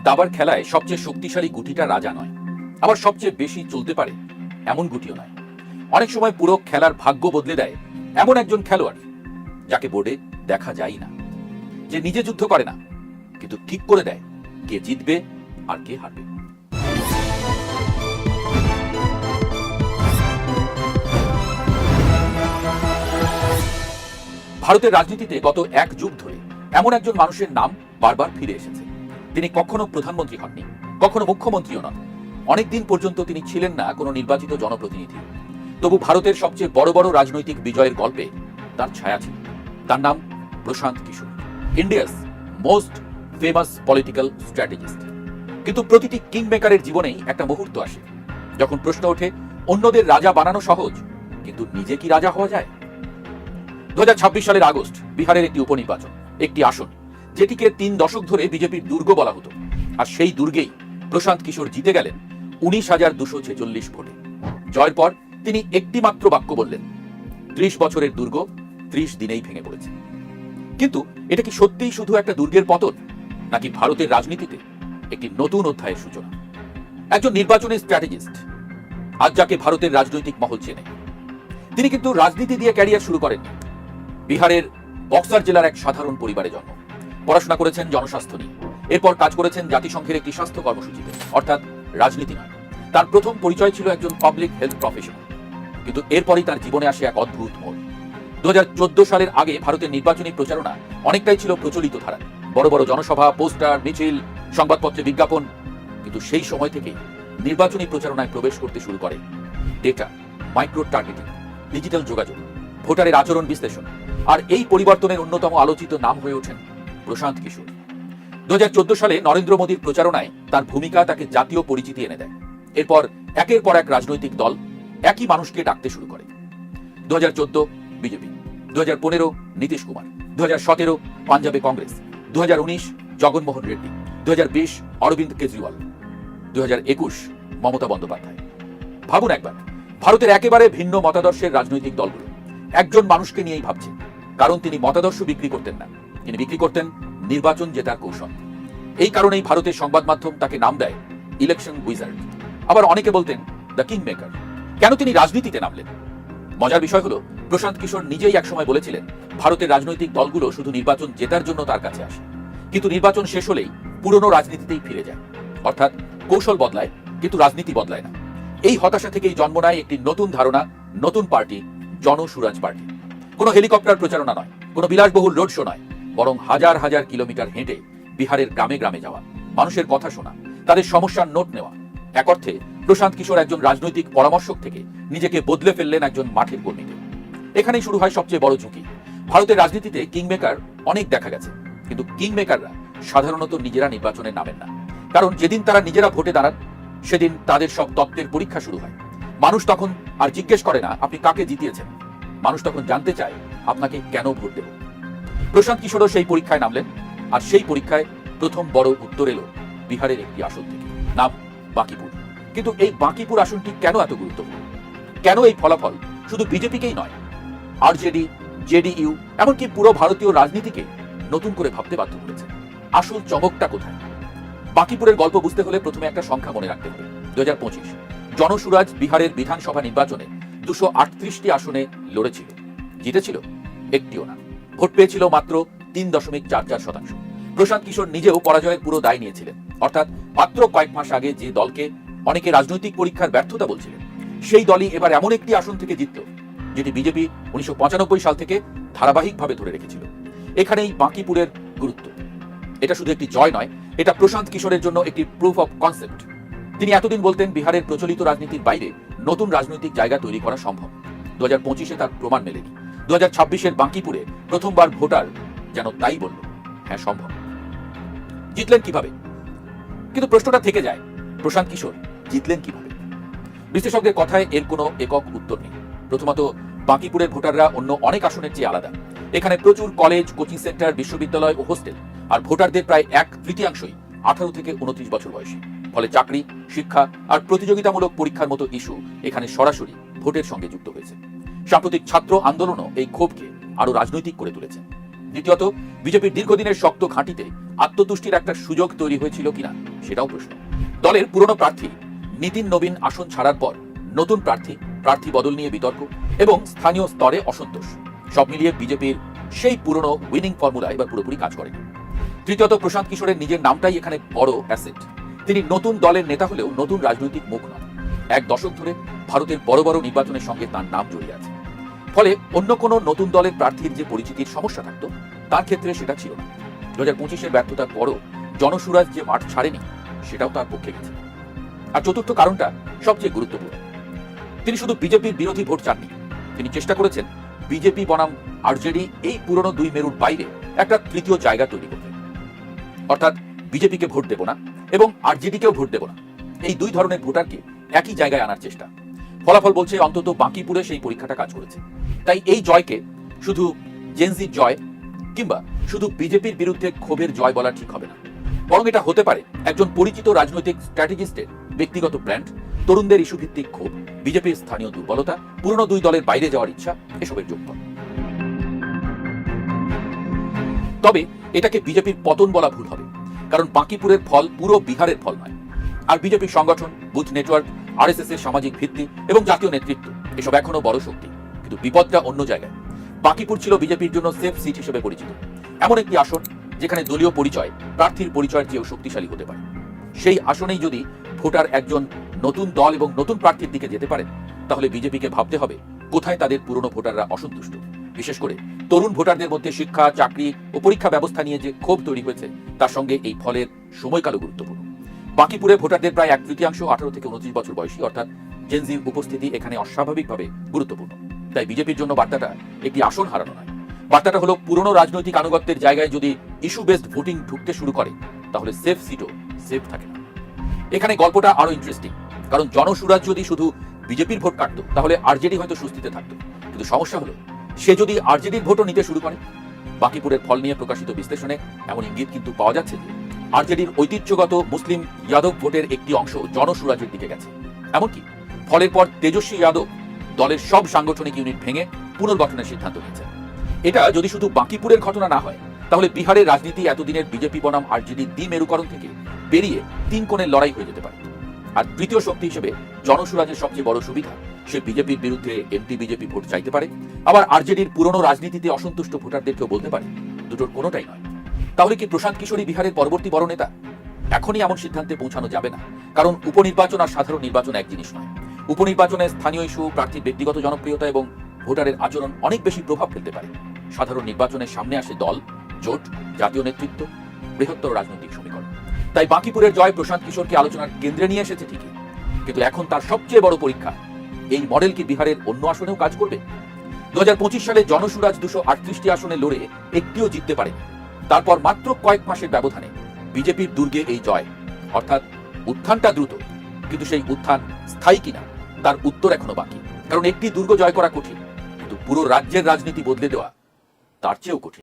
দাবার খেলায় সবচেয়ে শক্তিশালী গুটিটা রাজা নয়, আবার সবচেয়ে বেশি চলতে পারে এমন গুটিও নয়। অনেক সময় পুরো খেলার ভাগ্য বদলে দেয় এমন একজন খেলোয়াড় যাকে বোর্ডে দেখা যায় না, যে নিজে যুদ্ধ করে না কিন্তু ঠিক করে দেয় কে জিতবে আর কে হারবে। ভারতের রাজনীতিতে গত এক যুগ ধরে এমন একজন মানুষের নাম বারবার ফিরে এসেছে। তিনি কখনো প্রধানমন্ত্রী হননি, কখনো মুখ্যমন্ত্রীও নন, অনেকদিন পর্যন্ত তিনি ছিলেন না কোনো নির্বাচিত জনপ্রতিনিধি। তবু ভারতের সবচেয়ে বড় বড় রাজনৈতিক বিজয়ের গল্পে তার ছায়া ছিল। তার নাম Prashant Kishor, India's most famous political strategist. কিন্তু প্রতিটি কিং মেকারের জীবনেই একটা মুহূর্ত আসে যখন প্রশ্ন ওঠে, অন্যদের রাজা বানানো সহজ, কিন্তু নিজে কি রাজা হওয়া যায়? 2026 সালের আগস্ট বিহারের একটি উপনির্বাচন, একটি আসন যেটিকে 3 দশক ধরে বিজেপির দুর্গ বলা হতো। আর সেই দুর্গেই প্রশান্ত কিশোর জিতে গেলেন 19,246 ভোটে। জয়ের পর তিনি একটি মাত্র বাক্য বললেন, 30 বছরের দুর্গ 30 দিনেই ভেঙে পড়েছে। কিন্তু এটা কি সত্যিই শুধু একটা দুর্গের পতন, নাকি ভারতের রাজনীতিতে একটি নতুন অধ্যায়ের সূচনা? একজন নির্বাচনের স্ট্র্যাটেজিস্ট আজ যাকে ভারতের রাজনৈতিক মহল চেনে, তিনি কিন্তু রাজনীতি দিয়ে ক্যারিয়ার শুরু করেননি। বিহারের বক্সার জেলার এক সাধারণ পরিবারে জন্ম, পড়াশোনা করেছেন জনস্বাস্থ্য নিয়ে, এরপর কাজ করেছেন জাতিসংঘের একটি স্বাস্থ্য কর্মসূচিতে, অর্থাৎ রাজনীতি নয়। তার প্রথম পরিচয় ছিল একজন পাবলিক হেলথ প্রফেশনাল, কিন্তু এরপরই তার জীবনে আসে এক অদ্ভুত মোড়। 2014 সালের আগে ভারতের নির্বাচনী প্রচারণা অনেকটাই ছিল প্রচলিত ধারা, বড় বড় জনসভা, পোস্টার, মিছিল, সংবাদপত্রে বিজ্ঞাপন। কিন্তু সেই সময় থেকে নির্বাচনী প্রচারণায় প্রবেশ করতে শুরু করে ডেটা, মাইক্রো টার্গেটিং, ডিজিটাল যোগাযোগ, ভোটারের আচরণ বিশ্লেষণ। আর এই পরিবর্তনের অন্যতম আলোচিত নাম হয়ে ওঠেন প্রশান্ত কিশোর। 2014 সালে নরেন্দ্র মোদীর প্রচারণায় তার ভূমিকা তাকে জাতীয় পরিচিতি এনে দেয়। এরপর একের পর এক রাজনৈতিক দল একই মানুষকে ডাকতে শুরু করে। 2014 বিজেপি, 2015 নীতিশ কুমার, 2017 পাঞ্জাবে কংগ্রেস, 2019 জগনমোহন রেড্ডি, 2020 অরবিন্দ কেজরিওয়াল, 2021 মমতা বন্দ্যোপাধ্যায়। ভাবুন একবার, ভারতের একেবারে ভিন্ন মতাদর্শের রাজনৈতিক দলগুলো একজন মানুষকে নিয়েই ভাবছে, কারণ তিনি মতাদর্শ বিক্রি করতেন না, তিনি বিক্রি করতেন নির্বাচন জেতার কৌশল। এই কারণেই ভারতের সংবাদ মাধ্যম তাকে নাম দেয় ইলেকশন উইজার্ড। আবার অনেকে বলতেন দ্য কিং মেকার। কেন তিনি রাজনীতিতে নামলেন? মজার বিষয় হলো, প্রশান্ত কিশোর নিজেই একসময় বলেছিলেন, ভারতের রাজনৈতিক দলগুলো শুধু নির্বাচন জেতার জন্য তার কাছে আসে, কিন্তু নির্বাচন শেষ হলেই পুরনো রাজনীতিতেই ফিরে যায়। অর্থাৎ কৌশল বদলায় কিন্তু রাজনীতি বদলায় না। এই হতাশা থেকেই জন্ম নেয় একটি নতুন ধারণা, নতুন পার্টি, জনসুরাজ পার্টি। কোনো হেলিকপ্টার প্রচারণা নয়, কোনো বিলাসবহুল রোড শো নয়, বরং হাজার হাজার কিলোমিটার হেঁটে বিহারের গ্রামে গ্রামে যাওয়া, মানুষের কথা শোনা, তাদের সমস্যার নোট নেওয়া। এক অর্থে প্রশান্ত কিশোর একজন রাজনৈতিক পরামর্শক থেকে নিজেকে বদলে ফেললেন একজন মাঠের কর্মীকে। এখানেই শুরু হয় সবচেয়ে বড় ঝুঁকি। ভারতের রাজনীতিতে কিং মেকার অনেক দেখা গেছে, কিন্তু কিং মেকাররা সাধারণত নিজেরা নির্বাচনে নামেন না। কারণ যেদিন তারা নিজেরা ভোটে দাঁড়ান, সেদিন তাদের সব তত্ত্বের পরীক্ষা শুরু হয়। মানুষ তখন আর জিজ্ঞেস করে না আপনি কাকে জিতিয়েছেন, মানুষ তখন জানতে চায় আপনাকে কেন ভোট দেব। প্রশান্ত কিশোরও সেই পরীক্ষায় নামলেন, আর সেই পরীক্ষায় প্রথম বড় উত্তর এলো বিহারের একটি আসন থেকে, নাম বাঁকিপুর। কিন্তু এই বাঁকিপুর আসনটি কেন এত গুরুত্বপূর্ণ? কেন এই ফলাফল শুধু বিজেপিকেই নয়, আরজেডি, জেডিইউ, এমনকি পুরো ভারতীয় রাজনীতিকে নতুন করে ভাবতে বাধ্য করেছে? আসল চমকটা কোথায়? বাঁকিপুরের গল্প বুঝতে হলে প্রথমে একটা সংখ্যা মনে রাখতে হবে। 2025 জনসুরাজ বিহারের বিধানসভা নির্বাচনে 238টি আসনে লড়েছিল, জিতেছিল একটিও না। ভোট পেয়েছিল মাত্র 3.44%। প্রশান্ত কিশোর নিজেও পরাজয়ের পুরো দায় নিয়েছিলেন। অর্থাৎ মাত্র কয়েক মাস আগে যে দলকে অনেকে রাজনৈতিক পরীক্ষার ব্যর্থতা বলছিলেন, সেই দলই এবার এমন একটি আসন থেকে জিতল যেটি বিজেপি 1995 সাল থেকে ধারাবাহিকভাবে ধরে রেখেছিল। এখানেই বাঁকিপুরের গুরুত্ব। এটা শুধু একটি জয় নয়, এটা প্রশান্ত কিশোরের জন্য একটি প্রুফ অফ কনসেপ্ট। তিনি এতদিন বলতেন বিহারের প্রচলিত রাজনীতির বাইরে নতুন রাজনৈতিক জায়গা তৈরি করা সম্ভব। 2025-এ তার প্রমাণ মেলেনি। 2026-এর বাঁকিপুরে প্রথমবার ভোটার যেন তাই বলল, হ্যাঁ সম্ভব। জিতলেন কিভাবে? কিন্তু প্রশ্নটা থেকে যায়, প্রশান্ত কিশোর জিতলেন কিভাবে? বিশ্লেষকদের কথায় এর কোনো একক উত্তর নেই। প্রথমত, বাঁকিপুরের ভোটাররা অন্য অনেক আসনের চেয়ে আলাদা। এখানে প্রচুর কলেজ, কোচিং সেন্টার, বিশ্ববিদ্যালয় ও হোস্টেল, আর ভোটারদের প্রায় 1/3 18 থেকে 29 বছর বয়সী। ফলে চাকরি, শিক্ষা আর প্রতিযোগিতামূলক পরীক্ষার মতো ইস্যু এখানে সরাসরি ভোটের সঙ্গে যুক্ত হয়েছে। সাম্প্রতিক ছাত্র আন্দোলনও এই ক্ষোভকে আরো রাজনৈতিক করে তুলেছে। দ্বিতীয়ত, বিজেপির দীর্ঘদিনের শক্ত ঘাঁটিতে আত্মতুষ্টির একটা সুযোগ তৈরি হয়েছিল কিনা সেটাও প্রশ্ন। দলের পুরনো প্রার্থী নিতিন নবীন আসন ছাড়ার পর নতুন প্রার্থী বদল নিয়ে বিতর্ক এবং স্থানীয় স্তরে অসন্তোষ সব মিলিয়ে বিজেপির সেই পুরনো উইনিং ফর্মুলা এবার পুরোপুরি কাজ করেনি। তৃতীয়ত, প্রশান্ত কিশোরের নিজের নামটাই এখানে বড় অ্যাসেট। তিনি নতুন দলের নেতা হলেও নতুন রাজনৈতিক মুখ নন। এক দশক ধরে ভারতের বড় বড় নির্বাচনের সঙ্গে তার নাম জড়িয়ে আছে। ফলে অন্য কোনো নতুন দলের প্রার্থীর যে পরিচিতির সমস্যা থাকতো তার ক্ষেত্রে সেটা ছিল না। 2025-এর ব্যর্থতার পরও জনসুরাজ যে মাঠ ছাড়েনি সেটাও তার পক্ষে গেছে। আর চতুর্থ কারণটা সবচেয়ে গুরুত্বপূর্ণ, তিনি শুধু বিজেপির বিরোধী ভোট চাননি, তিনি চেষ্টা করেছেন বিজেপি বনাম আরজেডি এই পুরনো দুই মেরুর বাইরে একটা তৃতীয় জায়গা তৈরি করতে। অর্থাৎ বিজেপিকে ভোট দেব না এবং আরজেডিকেও ভোট দেব না, এই দুই ধরনের ভোটারকে একই জায়গায় আনার চেষ্টা। ফলাফল বলছে অন্তত বাঁকিপুরে সেই পরীক্ষাটা কাজ করেছে। তাই এই জয়কে শুধু জেনজির জয় কিংবা শুধু বিজেপির বিরুদ্ধে ক্ষোভের জয় বলা ঠিক হবে না, বরং এটা হতে পারে একজন পরিচিত রাজনৈতিক স্ট্র্যাটেজিস্টের ব্যক্তিগত ব্র্যান্ড, তরুণদের ইস্যু ভিত্তিক ক্ষোভ, বিজেপির স্থানীয় দুর্বলতা, পুরনো দুই দলের বাইরে যাওয়ার ইচ্ছা, এসবের যোগফল। তবে এটাকে বিজেপির পতন বলা ভুল হবে, কারণ বাঁকিপুরের ফল পুরো বিহারের ফল নয়। আর বিজেপির সংগঠন, বুথ নেটওয়ার্ক, আরএসএস এর সামাজিক ভিত্তি এবং জাতীয় নেতৃত্ব এসব এখনো বড় শক্তি। কিন্তু বিপদটা অন্য জায়গায়। বাঁকিপুর ছিল বিজেপির জন্য সেফ সিট হিসেবে পরিচিত, এমন একটি আসন যেখানে দলীয় পরিচয় প্রার্থীর পরিচয়ের চেয়েও শক্তিশালী হতে পারে। সেই আসনেই যদি ভোটার একজন নতুন দল এবং নতুন প্রার্থীর দিকে যেতে পারেন, তাহলে বিজেপিকে ভাবতে হবে কোথায় তাদের পুরনো ভোটাররা অসন্তুষ্ট। বিশেষ করে তরুণ ভোটারদের মধ্যে শিক্ষা, চাকরি ও পরীক্ষা ব্যবস্থা নিয়ে যে ক্ষোভ তৈরি হয়েছে তার সঙ্গে এই ফলের সময়কালও গুরুত্বপূর্ণ। বাঁকিপুরে ভোটারদের প্রায় 1/3 18 থেকে 29 বছর বয়সী, অর্থাৎ জেনজির উপস্থিতি এখানে অস্বাভাবিকভাবে গুরুত্বপূর্ণ। তাই বিজেপির জন্য বার্তাটা একটি আসন হারানো নয়, বার্তাটা হলো পুরনো রাজনৈতিক আনুগত্যের জায়গায় যদি ইস্যু বেসড ভোটিং ঢুকতে শুরু করে তাহলে সেফ সিটও সেফ থাকে না। এখানে গল্পটা আরো ইন্টারেস্টিং, কারণ জনসুরাজ যদি শুধু বিজেপির ভোট কাটতো তাহলে আরজেডি হয়তো স্বস্তিতে থাকতো। কিন্তু সমস্যা হলো সে যদি আরজেডির ভোটও নিতে শুরু করে। বাঁকিপুরের ফল নিয়ে প্রকাশিত বিশ্লেষণে এমন ইঙ্গিত কিন্তু পাওয়া যাচ্ছে যে আরজেডির ঐতিহ্যগত মুসলিম যাদব ভোটের একটি অংশ জনসুরাজের দিকে গেছে। এমনকি ফলের পর তেজস্বী যাদব দলের সব সাংগঠনিক ইউনিট ভেঙে পুনর্গঠনের সিদ্ধান্ত নিয়েছে। এটা যদি শুধু বাঁকিপুরের ঘটনা না হয়, তাহলে বিহারের রাজনীতি এতদিনের বিজেপি বনাম আরজেডি দ্বিমেরুকরণ থেকে বেরিয়ে 3 কোণের লড়াই হয়ে যেতে পারে। আর তৃতীয় শক্তি হিসেবে জনসুরাজের সবচেয়ে বড় সুবিধা, সে বিজেপির বিরুদ্ধে এমপি বিজেপি ভোট চাইতে পারে, আবার আরজেডির পুরনো রাজনীতিতে অসন্তুষ্ট ভোটারদেরকেও বলতে পারে দুটোর কোনোটাই নয়। তাহলে কি প্রশান্ত কিশোরই বিহারের পরবর্তী বড় নেতা? এখনই এমন সিদ্ধান্তে পৌঁছানো যাবে না, কারণ উপনির্বাচন আর সাধারণ নির্বাচন এক জিনিস নয়। উপনির্বাচনে স্থানীয় ইস্যু, প্রার্থীর ব্যক্তিগত জনপ্রিয়তা এবং ভোটারের আচরণ অনেক বেশি প্রভাব ফেলতে পারে। সাধারণ নির্বাচনের সামনে আসে দল, জোট, জাতীয় নেতৃত্ব, বৃহত্তর রাজনৈতিক সমীকরণ। তাই বাঁকিপুরের জয় প্রশান্ত কিশোরকে আলোচনার কেন্দ্রে নিয়ে এসেছে ঠিকই, কিন্তু এখন তার সবচেয়ে বড় পরীক্ষা, এই মডেল কি বিহারের অন্য আসনেও কাজ করবে? 2025 সালে জনসুরাজ 238টি আসনে লড়ে একটিও জিততে পারে। তারপর মাত্র কয়েক মাসের ব্যবধানে বিজেপির দুর্গে এই জয়। অর্থাৎ উত্থানটা দ্রুত, কিন্তু সেই উত্থান স্থায়ী কিনা তার উত্তর এখনো বাকি। কারণ একটি দুর্গ জয় করা কঠিন, কিন্তু পুরো রাজ্যের রাজনীতি বদলে দেওয়া তার চেয়েও কঠিন।